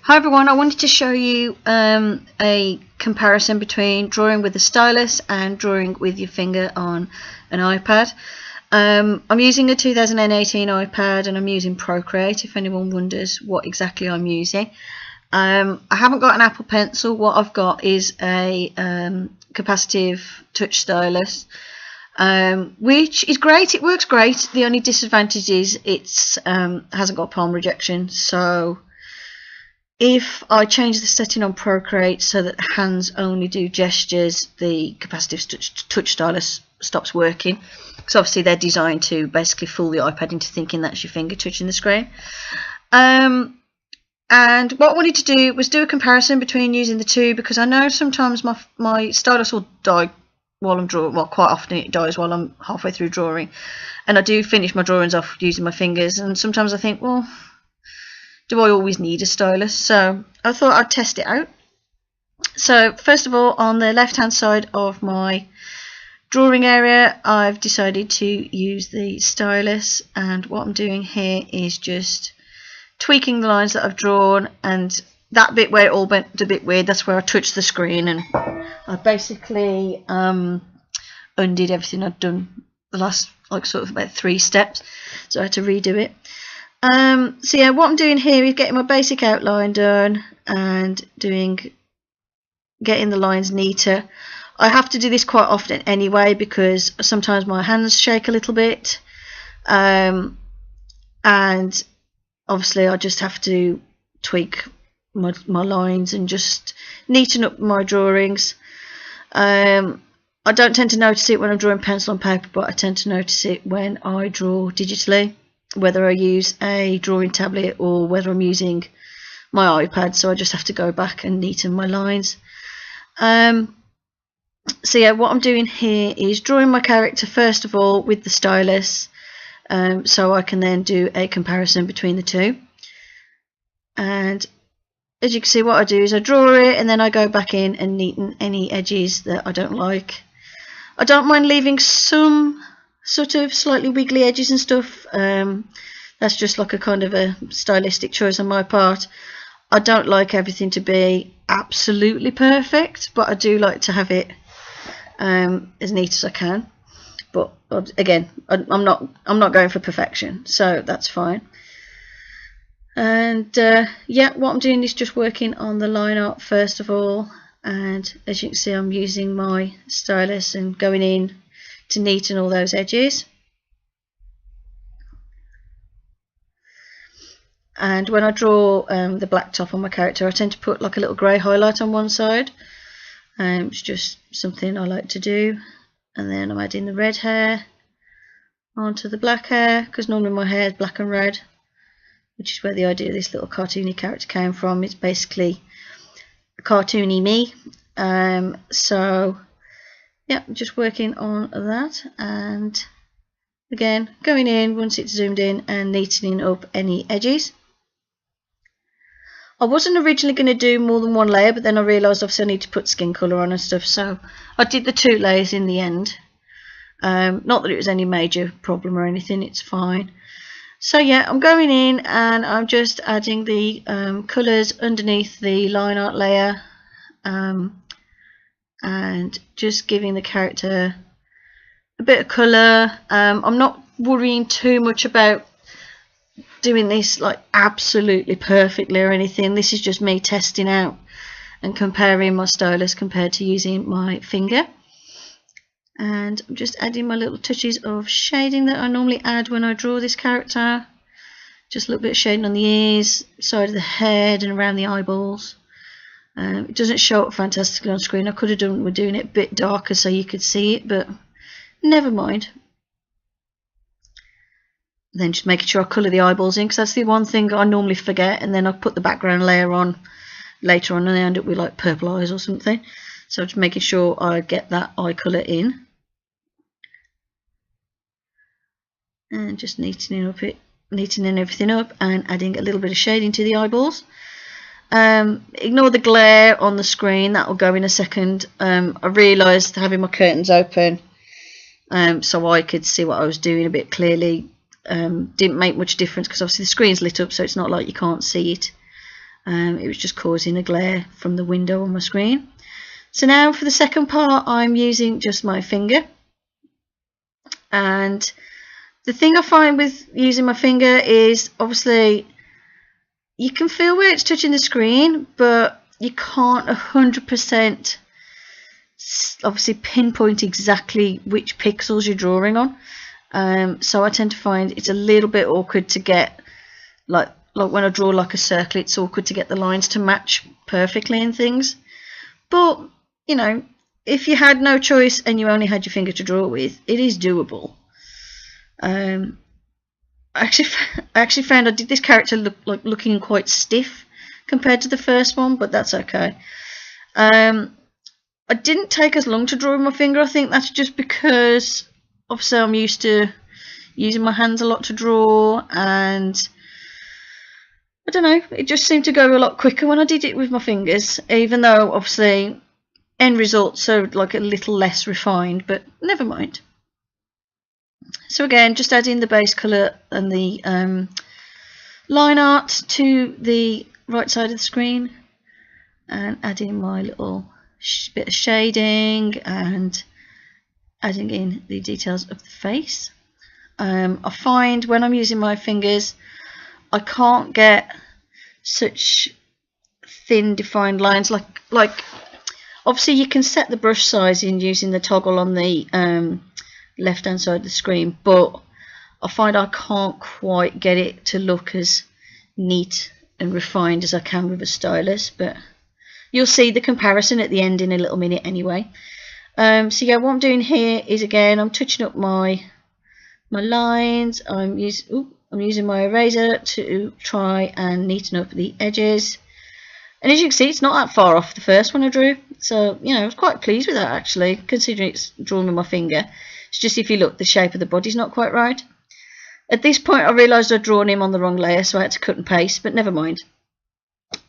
Hi everyone, I wanted to show you a comparison between drawing with the stylus and drawing with your finger on an iPad. I'm using a 2018 iPad and I'm using Procreate, if anyone wonders what exactly I'm using. I haven't got an Apple Pencil. What I've got is a capacitive touch stylus, which is great. It works great. The only disadvantage is it hasn't got palm rejection, so if I change the setting on Procreate so that hands only do gestures, the capacitive touch stylus stops working. Because obviously they're designed to basically fool the iPad into thinking that's your finger touching the screen. And what I wanted to do was do a comparison between using the two, because I know sometimes my stylus will die while I'm drawing. Well, quite often it dies while I'm halfway through drawing, and I do finish my drawings off using my fingers, and sometimes I think, well, do I always need a stylus? So I thought I'd test it out. So first of all, on the left hand side of my drawing area, I've decided to use the stylus, and what I'm doing here is just tweaking the lines that I've drawn, and that bit where it all went a bit weird, that's where I touched the screen, and I basically undid everything I'd done the last sort of about 3 steps, so I had to redo it. So yeah, what I'm doing here is getting my basic outline done and getting the lines neater. I have to do this quite often anyway, because sometimes my hands shake a little bit, and obviously I just have to tweak my lines and just neaten up my drawings. I don't tend to notice it when I'm drawing pencil on paper, but I tend to notice it when I draw digitally, whether I use a drawing tablet or whether I'm using my iPad, so I just have to go back and neaten my lines. So yeah, what I'm doing here is drawing my character first of all with the stylus, so I can then do a comparison between the two. And as you can see, what I do is I draw it and then I go back in and neaten any edges that I don't like. I don't mind leaving some sort of slightly wiggly edges and stuff. That's just like a kind of a stylistic choice on my part. I don't like everything to be absolutely perfect, but I do like to have it as neat as I can. But again, I'm not going for perfection, so that's fine. And yeah, what I'm doing is just working on the line art first of all, and as you can see, I'm using my stylus and going in to neaten all those edges. And when I draw the black top on my character, I tend to put like a little grey highlight on one side. It's just something I like to do. And then I'm adding the red hair onto the black hair, because normally my hair is black and red, which is where the idea of this little cartoony character came from. It's basically cartoony me. So yeah, I'm just working on that, and again going in once it's zoomed in and neatening up any edges. I wasn't originally going to do more than one layer, but then I realised obviously I need to put skin colour on and stuff, so I did the 2 layers in the end. Not that it was any major problem or anything, it's fine. So yeah, I'm going in and I'm just adding the colours underneath the line art layer, and just giving the character a bit of colour. I'm not worrying too much about doing this like absolutely perfectly or anything. This is just me testing out and comparing my stylus compared to using my finger. And I'm just adding my little touches of shading that I normally add when I draw this character. Just a little bit of shading on the ears, side of the head and around the eyeballs. It doesn't show up fantastically on screen. I could have done with doing it a bit darker so you could see it, but never mind. Then just making sure I colour the eyeballs in, because that's the one thing I normally forget, and then I put the background layer on later on and I end up with like purple eyes or something. So just making sure I get that eye colour in. And just neatening everything up and adding a little bit of shading to the eyeballs. Ignore the glare on the screen, that will go in a second. I realised having my curtains open so I could see what I was doing a bit clearly didn't make much difference, because obviously the screen's lit up, so it's not like you can't see it. It was just causing a glare from the window on my screen. So now for the second part, I'm using just my finger. And the thing I find with using my finger is obviously you can feel where it's touching the screen, but you can't 100% obviously pinpoint exactly which pixels you're drawing on. So I tend to find it's a little bit awkward to get, like when I draw like a circle, it's awkward to get the lines to match perfectly and things. But you know, if you had no choice and you only had your finger to draw with, it is doable. I actually found I did this character looking quite stiff compared to the first one, but that's okay. I didn't take as long to draw with my finger. I think that's just because obviously I'm used to using my hands a lot to draw, and I don't know, it just seemed to go a lot quicker when I did it with my fingers, even though obviously end results are like a little less refined, but never mind. So again, just adding the base colour and the line art to the right side of the screen, and adding my little bit of shading and adding in the details of the face. I find when I'm using my fingers, I can't get such thin defined lines. Like obviously you can set the brush size in using the toggle on the left hand side of the screen, but I find I can't quite get it to look as neat and refined as I can with a stylus, but you'll see the comparison at the end in a little minute anyway. So yeah, what I'm doing here is, again, I'm touching up my lines. I'm using my eraser to try and neaten up the edges, and as you can see, it's not that far off the first one I drew, so you know, I was quite pleased with that actually, considering it's drawn with my finger. It's just, if you look, the shape of the body's not quite right. At this point I realised I'd drawn him on the wrong layer, so I had to cut and paste, but never mind.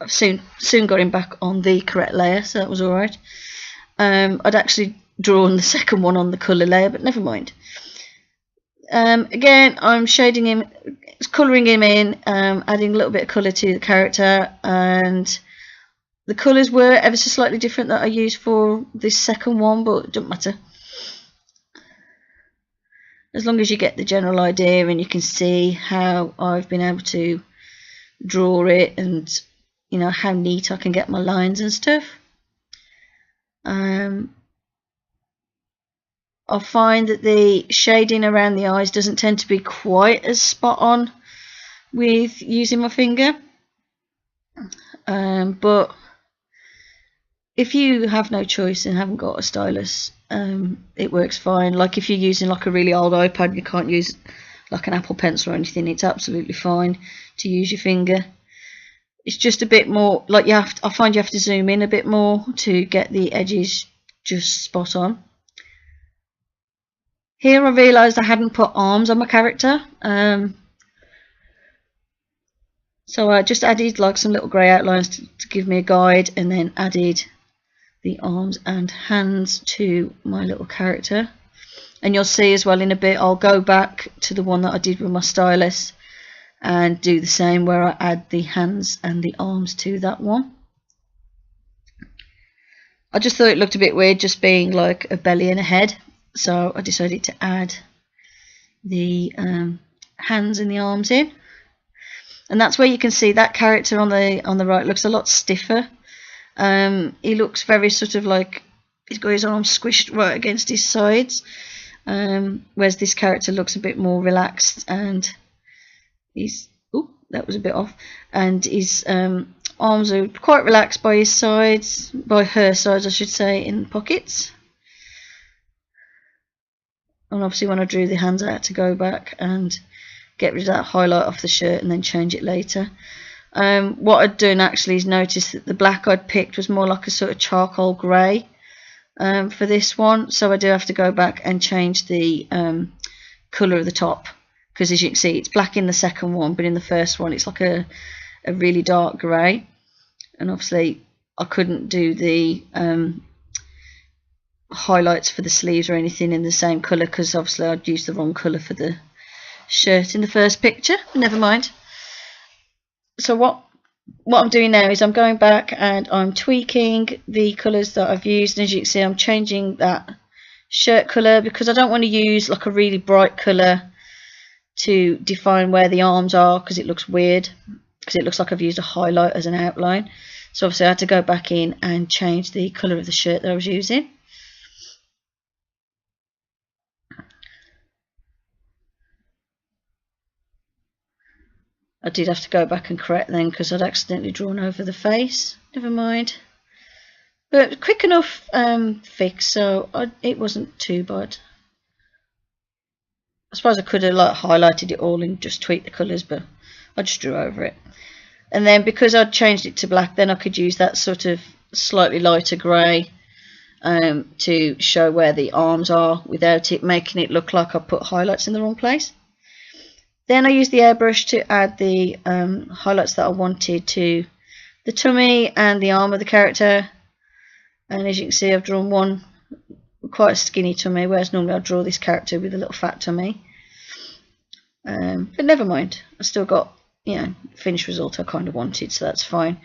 I've soon got him back on the correct layer, so that was alright. I'd actually drawn the second one on the colour layer, but never mind. Again, I'm shading him, colouring him in, adding a little bit of colour to the character, and the colours were ever so slightly different that I used for this second one, but it doesn't matter. As long as you get the general idea and you can see how I've been able to draw it, and you know how neat I can get my lines and stuff. I find that the shading around the eyes doesn't tend to be quite as spot on with using my finger, but if you have no choice and haven't got a stylus, it works fine. Like if you're using like a really old iPad, you can't use like an Apple Pencil or anything, it's absolutely fine to use your finger. It's just a bit more like I find you have to zoom in a bit more to get the edges just spot on. Here I realised I hadn't put arms on my character, so I just added like some little grey outlines to give me a guide, and then added the arms and hands to my little character. And you'll see as well in a bit, I'll go back to the one that I did with my stylus and do the same, where I add the hands and the arms to that one. I just thought it looked a bit weird just being like a belly and a head, so I decided to add the hands and the arms in. And that's where you can see that character on the right looks a lot stiffer. He looks very sort of like he's got his arms squished right against his sides, whereas this character looks a bit more relaxed, and he's, oh, that was a bit off, and his arms are quite relaxed by his sides, by her sides I should say, in pockets. And obviously when I drew the hands I had to go back and get rid of that highlight off the shirt and then change it later. What I'd done actually is notice that the black I'd picked was more like a sort of charcoal grey for this one, so I do have to go back and change the colour of the top, because as you can see it's black in the second one, but in the first one it's like a really dark grey, and obviously I couldn't do the highlights for the sleeves or anything in the same colour, because obviously I'd used the wrong colour for the shirt in the first picture, but never mind. So what what I'm doing now is I'm going back and I'm tweaking the colours that I've used, and as you can see I'm changing that shirt colour because I don't want to use like a really bright colour to define where the arms are, because it looks weird, because it looks like I've used a highlight as an outline. So obviously I had to go back in and change the colour of the shirt that I was using. I did have to go back and correct then because I'd accidentally drawn over the face. Never mind. But quick enough fix, so it wasn't too bad. I suppose I could have like highlighted it all and just tweaked the colours, but I just drew over it. And then because I'd changed it to black, then I could use that sort of slightly lighter grey to show where the arms are without it making it look like I put highlights in the wrong place. Then I used the airbrush to add the highlights that I wanted to the tummy and the arm of the character. And as you can see, I've drawn one quite a skinny tummy, whereas normally I draw this character with a little fat tummy. But never mind, I still got, you know, finished result I kind of wanted, so that's fine.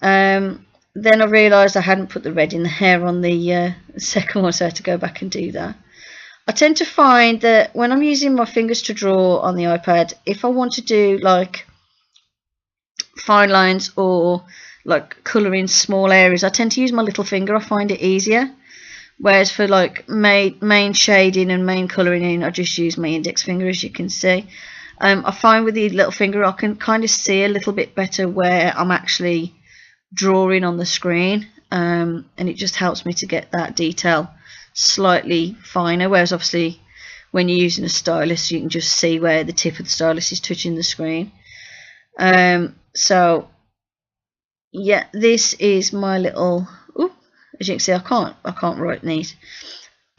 Then I realised I hadn't put the red in the hair on the second one, so I had to go back and do that. I tend to find that when I'm using my fingers to draw on the iPad, if I want to do like fine lines or like colouring small areas, I tend to use my little finger. I find it easier. Whereas for like main shading and main colouring in, I just use my index finger, as you can see. I find with the little finger I can kind of see a little bit better where I'm actually drawing on the screen, and it just helps me to get that detail slightly finer, whereas obviously when you're using a stylus you can just see where the tip of the stylus is touching the screen. So yeah, this is my little, as you can see I can't write neat.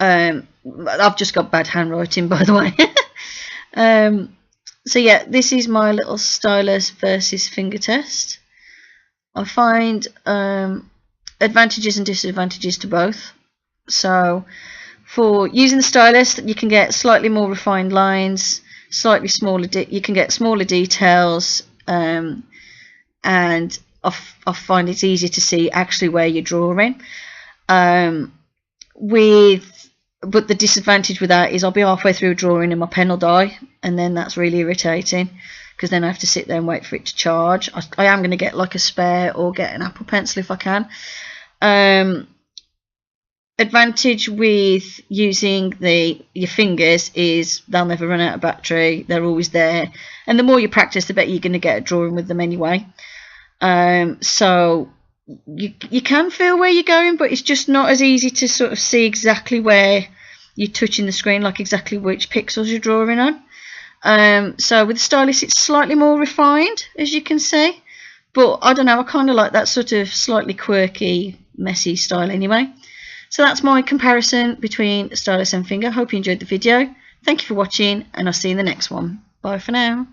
I've just got bad handwriting, by the way. So yeah, this is my little stylus versus finger test. I find advantages and disadvantages to both. So for using the stylus, you can get slightly more refined lines, slightly smaller, you can get smaller details, and I find it's easier to see actually where you're drawing. But the disadvantage with that is I'll be halfway through a drawing and my pen will die, and then that's really irritating because then I have to sit there and wait for it to charge. I am going to get like a spare or get an Apple Pencil if I can. Advantage with using your fingers is they'll never run out of battery. They're always there, and the more you practice, the better you're going to get at drawing with them anyway. So you can feel where you're going, but it's just not as easy to sort of see exactly where you're touching the screen, like exactly which pixels you're drawing on. So with the stylus it's slightly more refined, as you can see, but I don't know, I kind of like that sort of slightly quirky, messy style anyway. So that's my comparison between stylus and finger. Hope you enjoyed the video. Thank you for watching, and I'll see you in the next one. Bye for now.